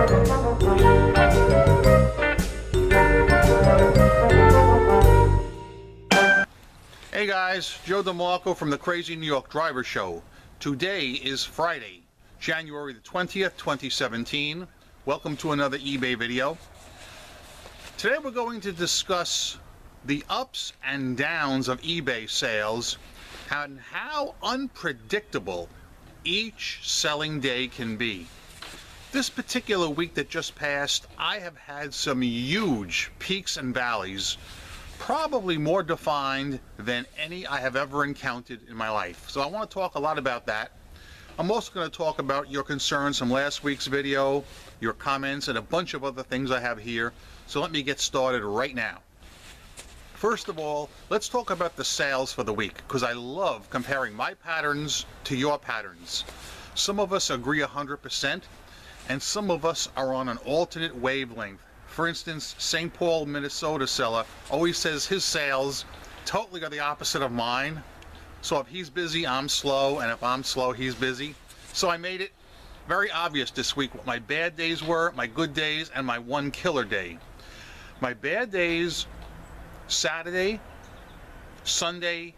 Hey guys, Joe DeMarco from the Crazy New York Driver Show. Today is Friday, January the 20th, 2017. Welcome to another eBay video. Today we're going to discuss the ups and downs of eBay sales and how unpredictable each selling day can be. This particular week that just passed, I have had some huge peaks and valleys, probably more defined than any I have ever encountered in my life. So I want to talk a lot about that. I'm also going to talk about your concerns from last week's video, your comments, and a bunch of other things I have here. So let me get started right now. First of all, let's talk about the sales for the week, because I love comparing my patterns to your patterns. Some of us agree 100%, and some of us are on an alternate wavelength. For instance, St. Paul, Minnesota seller always says his sales totally are the opposite of mine. So if he's busy, I'm slow, and if I'm slow, he's busy. So I made it very obvious this week what my bad days were, my good days, and my one killer day. My bad days, Saturday, Sunday,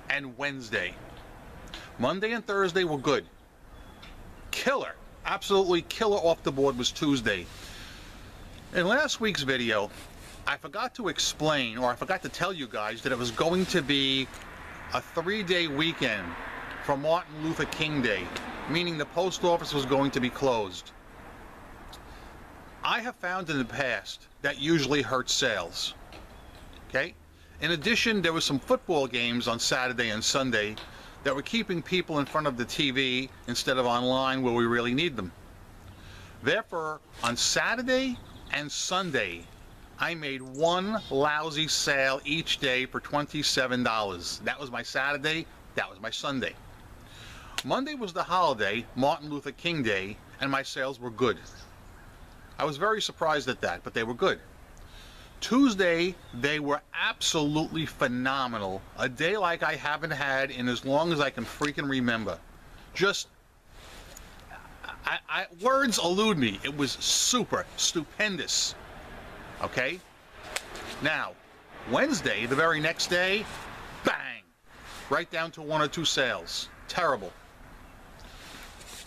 and Wednesday. Monday and Thursday were good. Killer, absolutely killer off the board was Tuesday. In last week's video, I forgot to explain, or I forgot to tell you guys, that it was going to be a 3-day weekend for Martin Luther King Day, meaning the post office was going to be closed. I have found in the past that usually hurts sales. Okay? In addition, there were some football games on Saturday and Sunday that were keeping people in front of the TV instead of online where we really need them. Therefore, on Saturday and Sunday, I made one lousy sale each day for $27. That was my Saturday, that was my Sunday. Monday was the holiday, Martin Luther King Day, and my sales were good. I was very surprised at that, but they were good. Tuesday, they were absolutely phenomenal. A day like I haven't had in as long as I can freaking remember. Just words elude me. It was super, stupendous. Okay? Now, Wednesday, the very next day, bang! Right down to 1 or 2 sales. Terrible.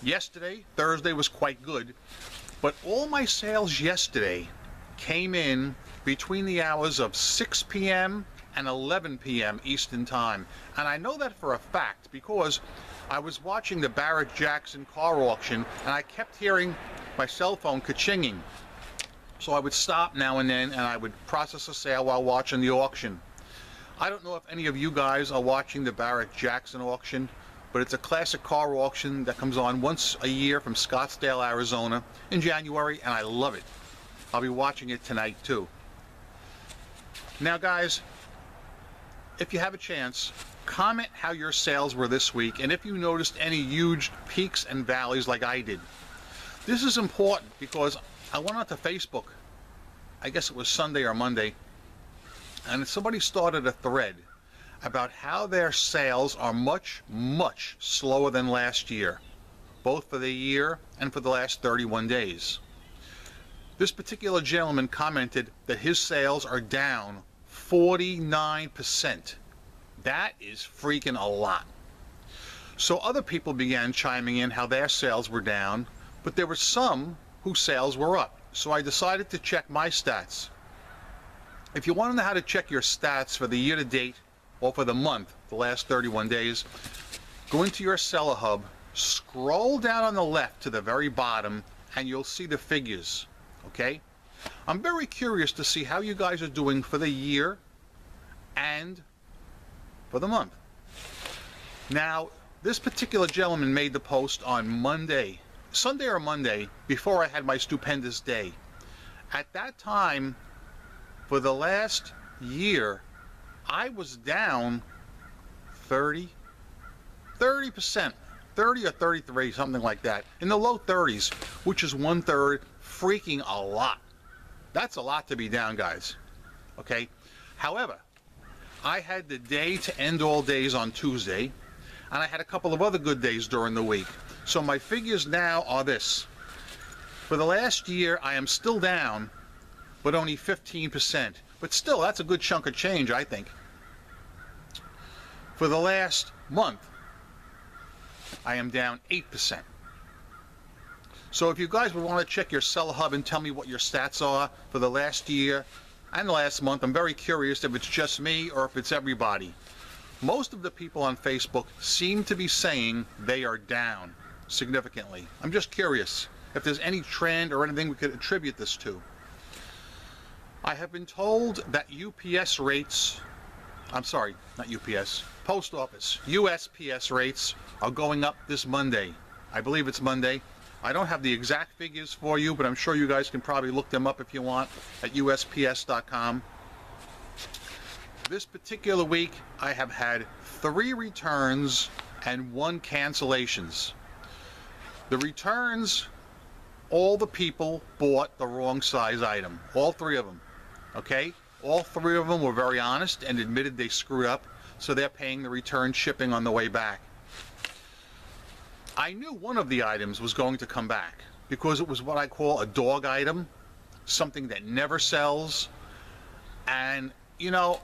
Yesterday, Thursday, was quite good, but all my sales yesterday came in between the hours of 6 p.m. and 11 p.m. Eastern Time. And I know that for a fact because I was watching the Barrett-Jackson car auction and I kept hearing my cell phone ka-chinging. So I would stop now and then and I would process a sale while watching the auction. I don't know if any of you guys are watching the Barrett-Jackson auction, but it's a classic car auction that comes on once a year from Scottsdale, Arizona in January, and I love it. I'll be watching it tonight too. Now guys, if you have a chance, comment how your sales were this week and if you noticed any huge peaks and valleys like I did. This is important because I went onto Facebook, I guess it was Sunday or Monday, and somebody started a thread about how their sales are much, much slower than last year, both for the year and for the last 31 days. This particular gentleman commented that his sales are down 49%. That is freaking a lot. So other people began chiming in how their sales were down, but there were some whose sales were up. So I decided to check my stats. If you want to know how to check your stats for the year-to-date or for the month, the last 31 days, go into your Seller Hub, scroll down on the left to the very bottom, and you'll see the figures. Okay? I'm very curious to see how you guys are doing for the year and for the month. Now, this particular gentleman made the post on Monday, Sunday or Monday, before I had my stupendous day. At that time, for the last year, I was down 30%, 30 or 33, something like that, in the low 30s, which is 1/3, freaking a lot. That's a lot to be down, guys. Okay? However, I had the day to end all days on Tuesday, and I had a couple of other good days during the week. So my figures now are this. For the last year, I am still down, but only 15%. But still, that's a good chunk of change, I think. For the last month, I am down 8%. So if you guys would want to check your Seller Hub and tell me what your stats are for the last year and the last month, I'm very curious if it's just me or if it's everybody. Most of the people on Facebook seem to be saying they are down significantly. I'm just curious if there's any trend or anything we could attribute this to. I have been told that UPS rates, I'm sorry, not UPS, Post Office, USPS rates are going up this Monday. I believe it's Monday. I don't have the exact figures for you, but I'm sure you guys can probably look them up if you want at USPS.com. This particular week, I have had 3 returns and 1 cancellations. The returns, all the people bought the wrong size item. All 3 of them. Okay? All 3 of them were very honest and admitted they screwed up, so they're paying the return shipping on the way back. I knew one of the items was going to come back because it was what I call a dog item, something that never sells. And, you know,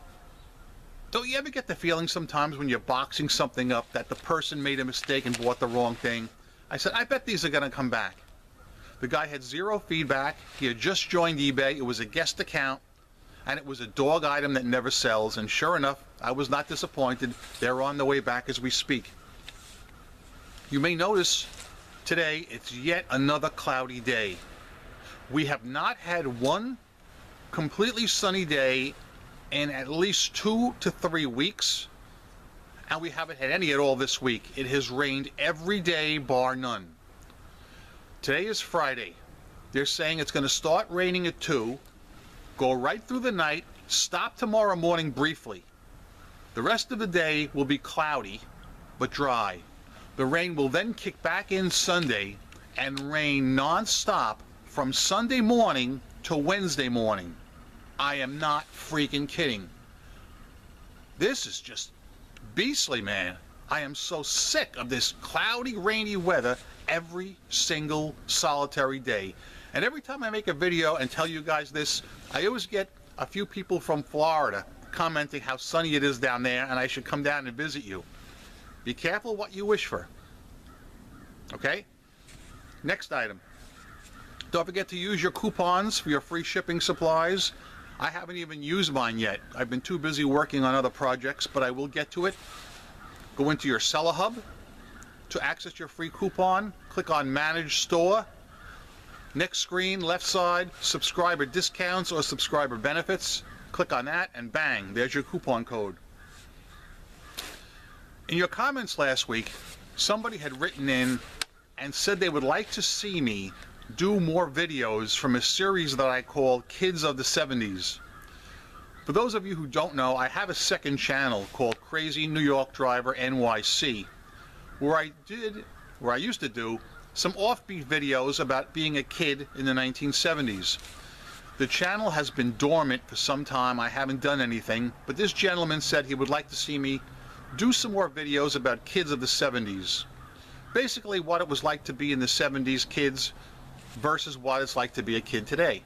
don't you ever get the feeling sometimes when you're boxing something up that the person made a mistake and bought the wrong thing? I said, I bet these are going to come back. The guy had 0 feedback. He had just joined eBay. It was a guest account, and it was a dog item that never sells. And sure enough, I was not disappointed. They're on the way back as we speak. You may notice today it's yet another cloudy day. We have not had one completely sunny day in at least 2 to 3 weeks, and we haven't had any at all this week. It has rained every day bar none. Today is Friday. They're saying it's going to start raining at 2, go right through the night, stop tomorrow morning briefly. The rest of the day will be cloudy but dry. The rain will then kick back in Sunday and rain non-stop from Sunday morning to Wednesday morning. I am not freaking kidding. This is just beastly, man. I am so sick of this cloudy, rainy weather every single solitary day. And every time I make a video and tell you guys this, I always get a few people from Florida commenting how sunny it is down there and I should come down and visit you. Be careful what you wish for. Okay? Next item. Don't forget to use your coupons for your free shipping supplies. I haven't even used mine yet. I've been too busy working on other projects, but I will get to it. Go into your Seller Hub. To access your free coupon, click on Manage Store. Next screen, left side, subscriber discounts or subscriber benefits. Click on that and bang, there's your coupon code. In your comments last week, somebody had written in and said they would like to see me do more videos from a series that I call Kids of the 70s. For those of you who don't know, I have a second channel called Crazy New York Driver NYC, where I used to do some offbeat videos about being a kid in the 1970s. The channel has been dormant for some time. I haven't done anything, but this gentleman said he would like to see me do some more videos about kids of the 70s. Basically what it was like to be in the 70s kids versus what it's like to be a kid today.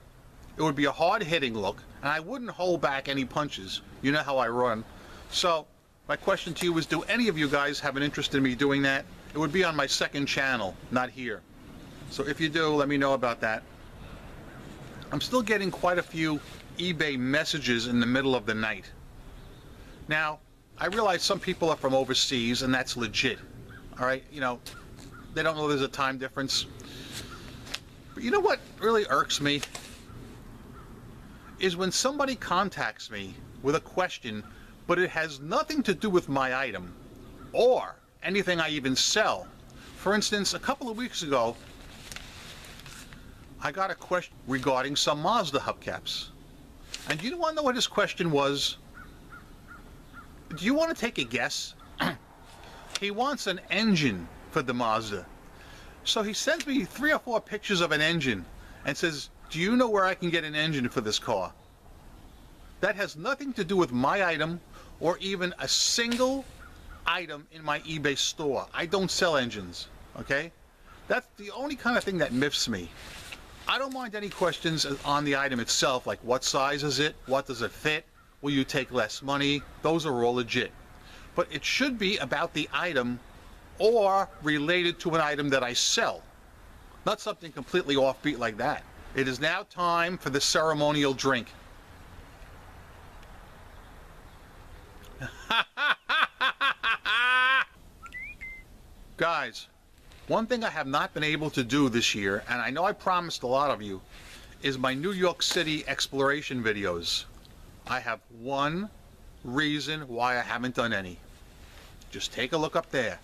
It would be a hard-hitting look, and I wouldn't hold back any punches. You know how I run. So my question to you is, do any of you guys have an interest in me doing that? It would be on my second channel, not here. So if you do, let me know about that. I'm still getting quite a few eBay messages in the middle of the night. Now, I realize some people are from overseas, and that's legit. All right, you know, they don't know there's a time difference. But you know what really irks me? Is when somebody contacts me with a question, but it has nothing to do with my item or anything I even sell. For instance, a couple of weeks ago, I got a question regarding some Mazda hubcaps. And do you want to know what his question was? Do you want to take a guess? He wants an engine for the Mazda. So he sends me 3 or 4 pictures of an engine and says, do you know where I can get an engine for this car? That has nothing to do with my item or even a single item in my eBay store. I don't sell engines, okay? That's the only kind of thing that miffs me. I don't mind any questions on the item itself, like what size is it, what does it fit, will you take less money, those are all legit. But it should be about the item or related to an item that I sell, not something completely offbeat like that. It is now time for the ceremonial drink. Guys, one thing I have not been able to do this year, and I know I promised a lot of you, is my New York City exploration videos. I have one reason why I haven't done any. Just take a look up there.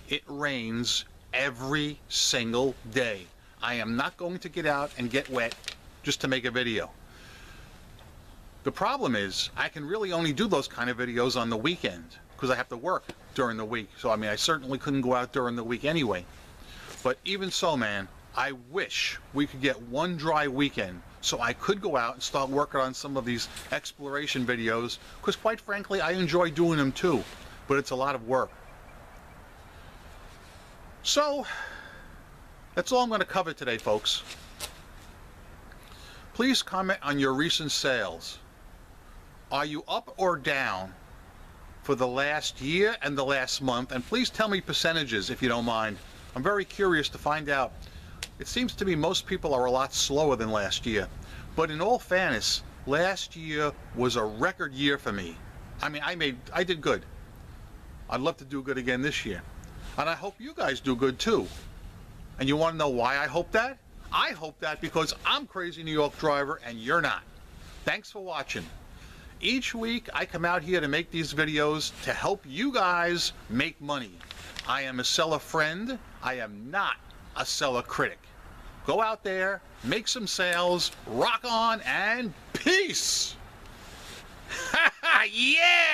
It rains every single day. I am not going to get out and get wet just to make a video. The problem is I can really only do those kind of videos on the weekend because I have to work during the week. So I mean, I certainly couldn't go out during the week anyway. But even so, man, I wish we could get one dry weekend so I could go out and start working on some of these exploration videos, because quite frankly, I enjoy doing them too, but it's a lot of work. So that's all I'm going to cover today, folks. Please comment on your recent sales. Are you up or down for the last year and the last month? And please tell me percentages if you don't mind. I'm very curious to find out. It seems to me most people are a lot slower than last year. But in all fairness, last year was a record year for me. I mean, I did good. I'd love to do good again this year. And I hope you guys do good too. And you want to know why I hope that? I hope that because I'm Crazy New York Driver and you're not. Thanks for watching. Each week I come out here to make these videos to help you guys make money. I am a seller friend. I am not a seller critic. Go out there, make some sales, rock on, and peace! Yeah!